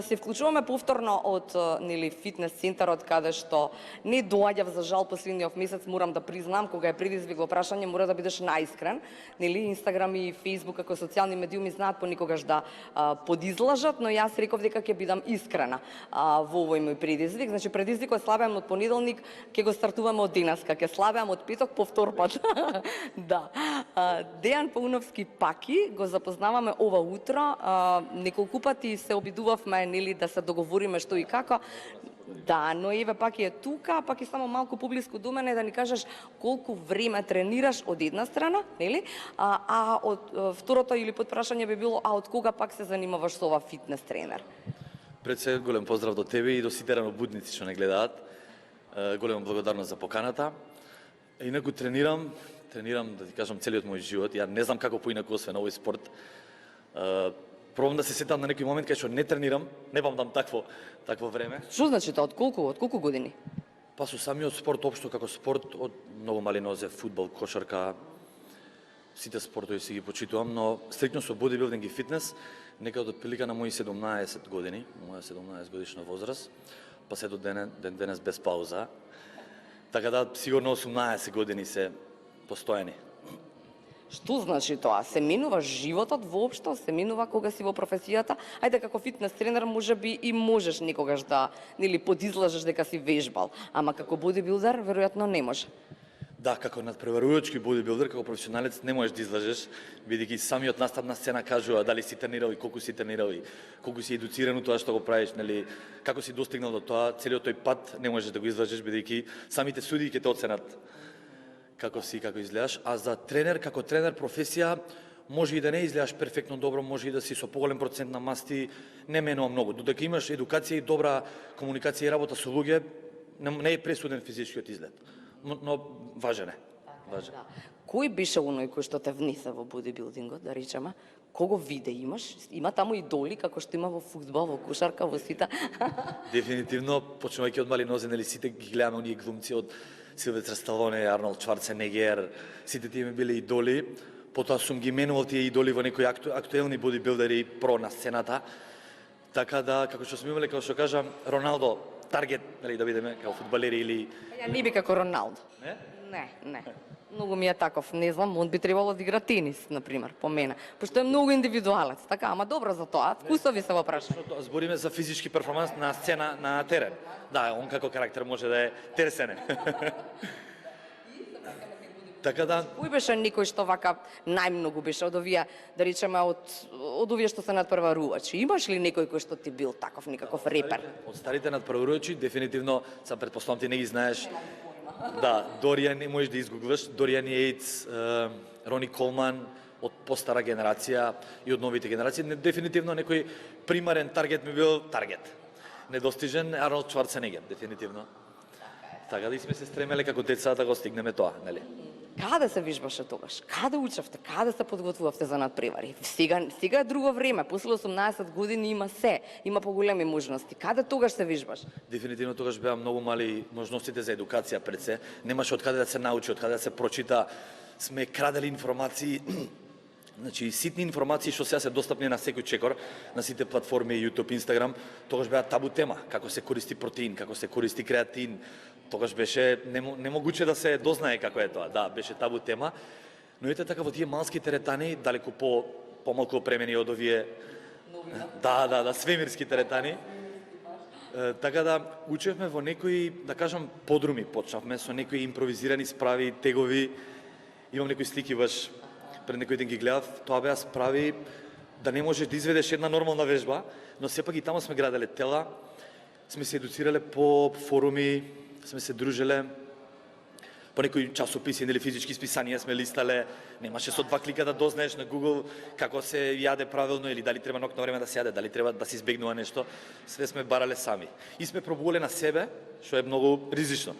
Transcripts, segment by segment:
Се вклучуваме повторно од нели фитнес центарот каде што не доаѓав за жал последниот месец, морам да признам, кога е предизвикло прашање, мора да бидеш наискрен. Нели Инстаграм и Фејсбук како социјални медиуми знаат понекогаш да подизлажат, но јас реков дека ќе бидам искрена во овој мој предизвик. Значи предизвикот слабеам од понеделник, ќе го стартуваме од денеска, ќе слабеам од петок по втор пат. Да. Дејан Пауновски Паки го запознаваме ова утро. Неколку пати се обидувавме нели да се договориме што и како. Да, но еве пак е тука, пак и само малку поблиску до мене да ни кажеш колку време тренираш од една страна, нели? А од второто или подпрашање би било, а од кога пак се занимаваш со ова фитнес тренер? Пред се голем поздрав до тебе и до сите ранобудници што не гледаат. Голема благодарност за поканата. Инаку тренирам да ти кажам целиот мој живот. Ја не знам како поинаку освен овој спорт. Пробам да се сетам на некој момент кај што не тренирам, не памтам такво време. Што значи тоа? Од колку години? Па со самиот спорт општо како спорт од многу мали нозе, фудбал, кошарка, сите спортови си ги почитувам, но стрикно со бодибилдинг и фитнес некад од прилика на мои 17 години, моја 17 годишна возраст, па се до денес без пауза. Така да сигурно 18 години се постојани. Што значи тоа? Се менува животот воопшто? Се менува кога си во професијата? Ајде како фитнес тренер можеби и можеш некогаш да нели подизлажеш дека си вежбал, ама како бодибилдер веројатно не може. Да, како надпреварувачки бодибилдер, како професионалец не можеш да излажеш, бидејќи самиот настап на сцена кажува дали си тренирал и колку си тренирал и колку си едуциран тоа што го правиш, нели, како си достигнал до тоа, целиот тој пат не можеш да го излажеш бидејќи самите судии ќе те оценат како изгледаш, а за тренер, како тренер професија, може и да не изгледаш перфектно добро, може и да си со поголем процент на масти, не менува многу. Додека имаш едукација и добра комуникација и работа со луѓе, не е пресуден физичкиот изглед. Но важен е. Важен. Да. Кој беше оној кој што те внесе во бодибилдингот, да речеме? Кого виде имаш? Има таму идоли како што има во фудбал, во кошарка, во сите. Дефинитивно, почнувајќи од мали нозе, нели сите ги гледаме оние глумци од Силвестр Сталоне, Арнолд Шварценегер, сите тие ми биле идоли. Потоа сум ги менувал тие идоли во некои актуелни бодибилдери про на сцената. Така да, како што сме имале, како што кажам, Роналдо, таргет, нели да бидеме како фудбалери или... Ја не би како Роналдо. Не? Не. Многу ми е таков, не знам, он би требало да игра тенис, например, по мене. Пошто е многу индивидуалец, така, ама добро за тоа. Вкусови се во прашање. Збориме за физички перформанс на сцена, на терен. Да, он како карактер може да е терсене. Така да... Кој беше некој што вака најмногу беше од овие, да речеме, од овие што се надпреварувачи? Имаш ли некој кој што ти бил таков, некаков репер? Од старите надпреварувачи, дефинитивно, сам предпоставам ти не ги знаеш. Да, Доријан, не можеш да изгуглаш, Доријан Јејц, Рони Колман, од постара генерација и од новите генерации. Дефинитивно некој примарен таргет ми бил таргет. Недостижен Арнолд Шварценегер, дефинитивно. Така да и сме се стремеле како деца да го стигнеме тоа, нели? Каде се вижбаше тогаш? Каде учевте? Каде се подготвувавте за надпревари? Сега е друго време, после 18 години има се, има поголеми можности. Каде тогаш се вижбаш? Дефинитивно тогаш беа многу мали можностите за едукација пред се. Немаше од каде да се научи, од каде да се прочита. Сме крадели информации, значи ситни информации што сега се достапни на секој чекор, на сите платформи, YouTube, Instagram, тогаш беа табу тема, како се користи протеин, како се користи креатин. Тогаш беше немогуче да се дознае како е тоа. Да, беше табу тема. Но ете така во тие малски теретани, далеку помалку опремени од овие да, свемирски теретани. Така да учевме во некои, да кажам, подруми, почнавме со некои импровизирани справи, тегови. Имам некои слики баш пред некој ден ги гледав, тоа беа справи да не можеш да изведеш една нормална вежба, но сепак и таму сме граделе тела, сме се едуцирале по форуми, сме се дружеле, по некои часописи или физички списанија сме листале, немаше со 2 клика да дознаеш на Google како се јаде правилно или дали треба нокно време да се јаде, дали треба да се избегнува нешто, све сме барале сами. И сме пробувале на себе, што е многу ризично.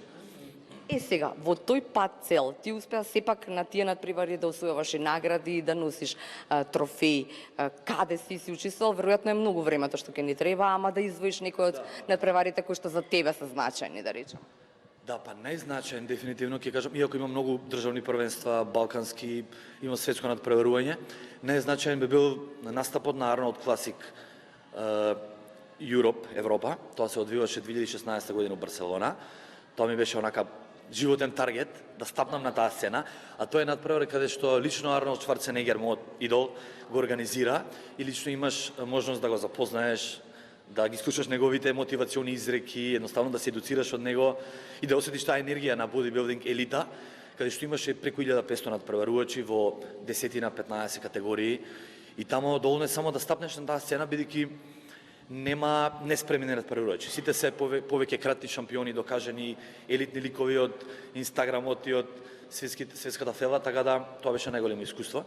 Сега, во тој пат цел, ти успеа сепак на тие надпревари да освојуваш и награди, да носиш трофеи. Каде си учествувал? Веројатно е многу времето што ќе ни треба, ама да извоиш некој од надпреварите кои што за тебе се значајни, да речем. Да, па најзначаен дефинитивно ќе кажам, иако има многу државни првенства, балкански, има светско надпреварување, најзначаен би бил настапот на Арнолд Класик Europe, Европа. Тоа се одвиваше 2016 година во Барселона. Тоа ми беше онака животен таргет да стапнам на таа сцена, а тоа е надпревар каде што лично Арнолд Шварценегер, мојот идол, го организира и лично имаш можност да го запознаеш, да ги слушаш неговите мотивациони изреки, едноставно да се едуцираш од него и да осетиш таа енергија на бодибилдинг елита, каде што имаше преку 1500 надпреварувачи во 10-15 категории и тамо доволно е само да стапнеш на таа сцена бидејќи нема неспремени надпреварувачи. Сите се повеќе кратни шампиони, докажени елитни ликови од Инстаграмот и од светската фела, така да тоа беше најголемо искуство.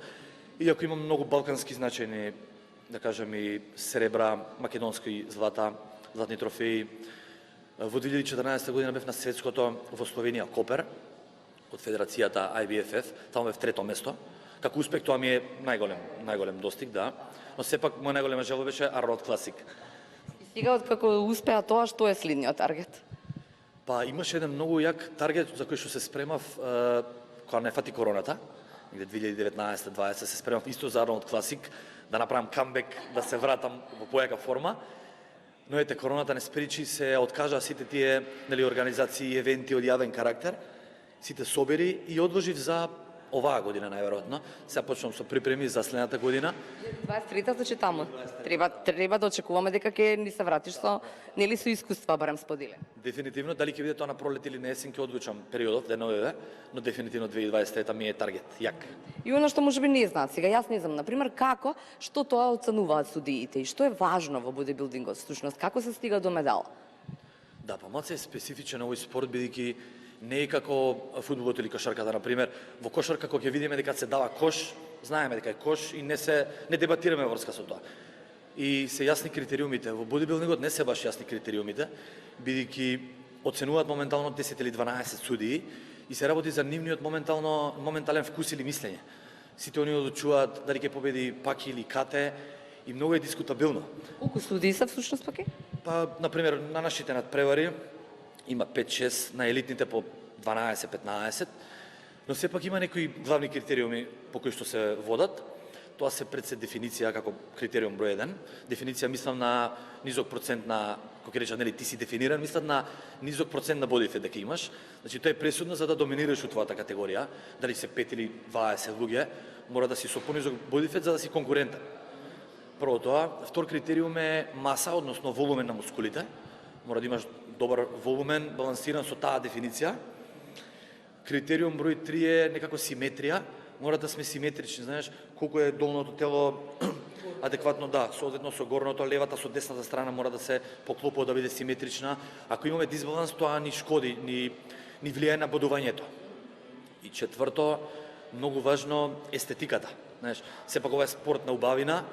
Иако имам многу балкански значајни, да кажем, и серебра, македонски златни трофеи. Во 2014 година бев на светското во Словенија Копер од федерацијата IBFF, таму бев трето место. Како успех тоа ми е најголем достиг, да. Но сепак моја најголема желба беше Арнолд Класик. И сега откако успеа тоа, што е следниот таргет? Па имаше еден многу јак таргет за кој што се спремав кога не фати короната, негде 2019-2020 се спремав исто за Арнолд Класик, да направам камбек, да се вратам во појака форма. Но ете, короната не спречи, се откажа сите тие организации и евенти од јавен карактер, сите собери и одложив за оваа година најверојатно. Сега почнам со припреми за следната година. 23-та значи таму. Треба да очекуваме дека ќе ни се вратиш со нели со искуства барем споделени. Дефинитивно, дали ќе биде тоа на пролет или на есен ќе одлучам периодов, деновиве, но дефинитивно 2023 ми е таргет јак. И оно што можеби не знаат сега, јас не знам, например, како, што тоа оценуваат судиите и што е важно во бодибилдингот, всушност, како се стига до медал? Да, па малце е специфичен овој спорт, бидејќи не е како фудбалот или кошарката, например. Во кошарка, кога ќе видиме дека се дава кош, знаеме дека е кош и не дебатираме врска со тоа. И се јасни критериумите. Во бодибилдингот не се баш јасни критериумите, бидејќи оценуваат моментално 10 или 12 судии и се работи за нивниот моментален вкус или мислење. Сите они одлучуваат дали ќе победи Паки или Кате и многу е дискутабилно. Колку судии се всушност паки? Па, например, на нашите надпревари има 5-6, на елитните по 12-15, но сепак има некои главни критериуми по кои што се водат. Тоа се пред се дефиниција како критериум број 1. Дефиниција мислам на низок процент на, како речат, нели ти си дефиниран, мислам на низок процент на бодифет дека имаш. Значи тоа е пресудно за да доминираш во твојата категорија, дали се 5 или 20 луѓе, мора да си со понизок бодифет за да си конкурентен. Прво тоа, втор критериум е маса, односно волумен на мускулите. Мора да имаш добар волумен, балансиран со таа дефиниција. Критериум број 3 е некако симетрија. Мора да сме симетрични, знаеш, колку е долното тело адекватно, да, соодветно со горното, левата со десната страна мора да се поклопува да биде симетрична. Ако имаме дисбаланс, тоа ни шкоди, ни влијае на бодувањето. И четврто, многу важно, естетиката. Знаеш, сепак ова е спорт на убавина,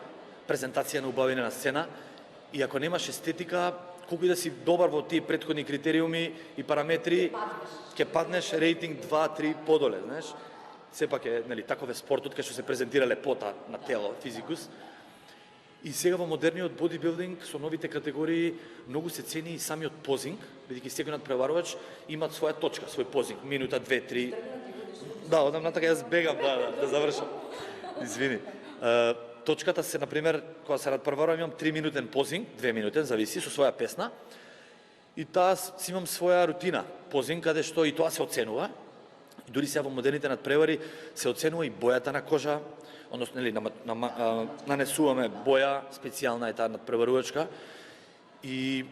презентација на убавина на сцена, и ако немаш естетика, колку и да си добар во тие претходни критериуми и параметри, ќе паднеш рейтинг 2-3 подоле, знаеш. Сепак е, нели, таков е спортот кај што се презентира лепота на тело, физикус. И сега во модерниот бодибилдинг со новите категории многу се цени и самиот позинг, бидејќи секој надпреварувач имаат своја точка, свој позинг, минута, 2-3. Да, одам натака, јас бегам да завршам. Извини. Точката се, например, кога се надпреварувам, имам 3 минутен позинг, 2 минутен, зависи, со своја песна. И таа си имам своја рутина, позинг, каде што и тоа се оценува. И дури сега во модерните надпревари се оценува и бојата на кожа, односно, нели, нанесуваме боја, специјална е таа надпреварувачка, и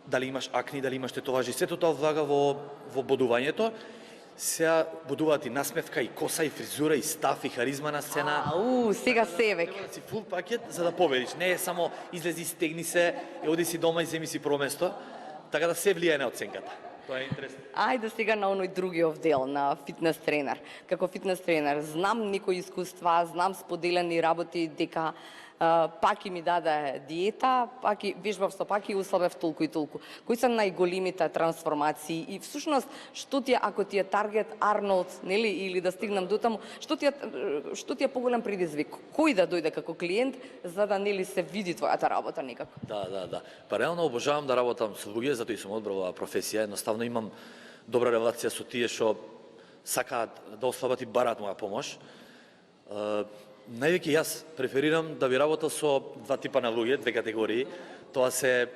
дали имаш акни, дали имаш тетоважи, сето тоа влага во бодувањето. Сега бодуваат и насмевка, и коса, и фризура, и став, и харизма на сцена. Сега се веќе. Треба да си фул пакет за да победиш. Не е само излези, стегни се, оди си дома и земи си прво место, така да се влијае на оценката. Тоа е интересно. Ајде сега на оној другиот дел, на фитнес тренер. Како фитнес тренер, знам некои искуства, знам споделени работи дека паки ми даде диета, паки вежбав со паки услабев толку и толку. Кои се најголемите трансформации и всушност што ти е, ако ти е таргет Арнолд, нели, или да стигнам до таму, што ти е поголем предизвик? Кој да дојде како клиент за да нели се види твојата работа некако? Да. Па реално обожавам да работам со луѓе, затоа и сум одбрал оваа професија. Едноставно имам добра релација со тие што сакаат да ослабат и бараат моја помош. Највеќе јас преферирам да би работел со два типа на луѓе, две категории. Тоа се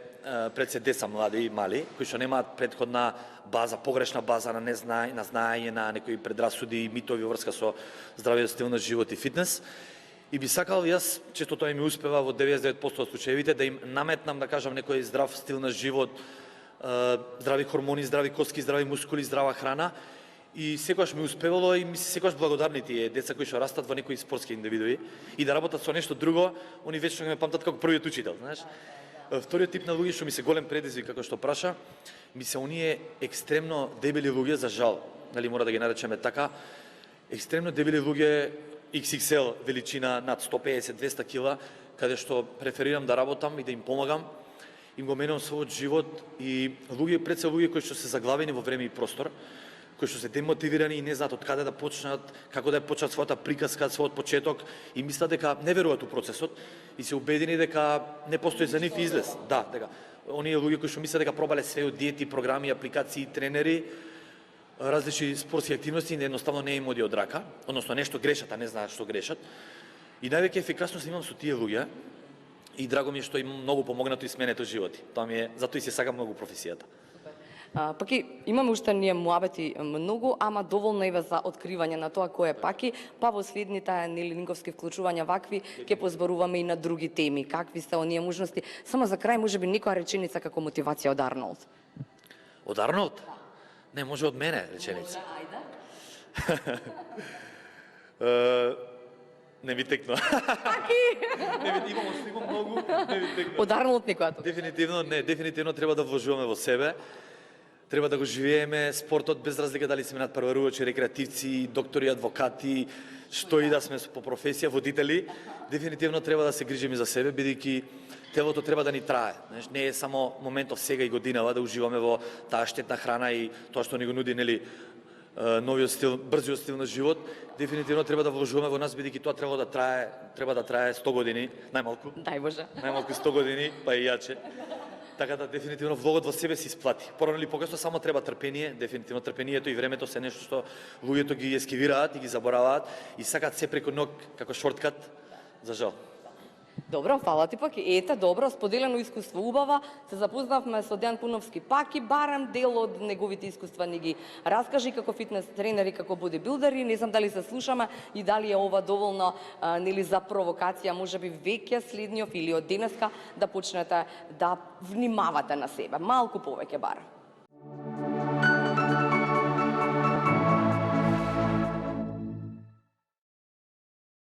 пред се деца млади и мали, кои што немаат претходна база, погрешна база на знаење на некои предрасуди и митови врска со здравиот стил на живот и фитнес. И би сакал јас, често тоа ми успева во 99% од случаевите, да им наметнам, да кажам, некој здрав стил на живот, здрави хормони, здрави коски, здрави мускули, здрава храна. И секогаш ми успевало и ми се секогаш благодарни тие деца кои што растат во некои спортски индивидуи и да работат со нешто друго, они вечно ме памтат како првиот учител, знаеш. Вториот тип на луѓе што ми се голем предизвик, како што праша, ми се оние екстремно дебели луѓе, за жал, нели мора да ги наречеме така, екстремно дебели луѓе XXL величина над 150-200 кила, каде што преферирам да работам и да им помагам, им го менувам својот живот и луѓе, пред се луѓе кои што се заглавени во време и простор, кои што се демотивирани и не знаат од каде да почнат, како да почнат својата приказка, својот почеток и мислат дека не веруваат у процесот и се убедени дека не постои за нив излез. Да, дека оние луѓе кои што мислат дека пробале све од диети, програми, апликации, тренери, различни спортски активности, едноставно не им оди од рака, односно нешто грешат, а не знаат што грешат. И највеќе ефикасност имам со тие луѓе и драго ми е што им многу помогнато и сменето животи. Тоа ми е, затоа и се сакам многу професијата. Паки имаме уште ние муабети многу, ама доволно еве за откривање на тоа кој е Паки, па во следните нели линковски вклучувања вакви ќе позборуваме и на други теми. Какви се оние можности? Само за крај можеби некоја реченица како мотивација од Арнолд. Од Арнолд? Не, може од мене реченица. Не ми текна. Паки! Имам многу, не ми текна. Од Арнолд никоја. Дефинитивно треба да вложуваме во себе. Треба да го живееме спортот без разлика дали сме надпреварувачи, рекреативци, доктори, адвокати, што и да сме по професија, водители. Дефинитивно треба да се грижиме за себе, бидејќи телото треба да ни трае. Не е само моментов сега и годинава да уживаме во таа штетна храна и тоа што ни го нуди, нели, новиот стил, брзиот стил на живот. Дефинитивно треба да вложуваме во нас, бидејќи тоа треба да трае 100 години, најмалку. Дај Боже. Најмалку 100 години, па и јаче. Така да дефинитивно влогот во себе се исплати. Порано или покасно само треба трпение, дефинитивно трпението и времето се нешто што луѓето ги ескивираат и ги забораваат и сакаат се преку ног како шорткат, за жал. Добро, фала ти Паки. Ете, добро, споделено искуство убава. Се запознавме со Дејан Пуновски Паки, барем дел од неговите искуства ни ги раскажи како фитнес тренер и како бодибилдери. Не знам дали се слушаме и дали е ова доволно нели за провокација, можеби веќе следниот или од денеска да почнете да внимавате на себе, малку повеќе барем.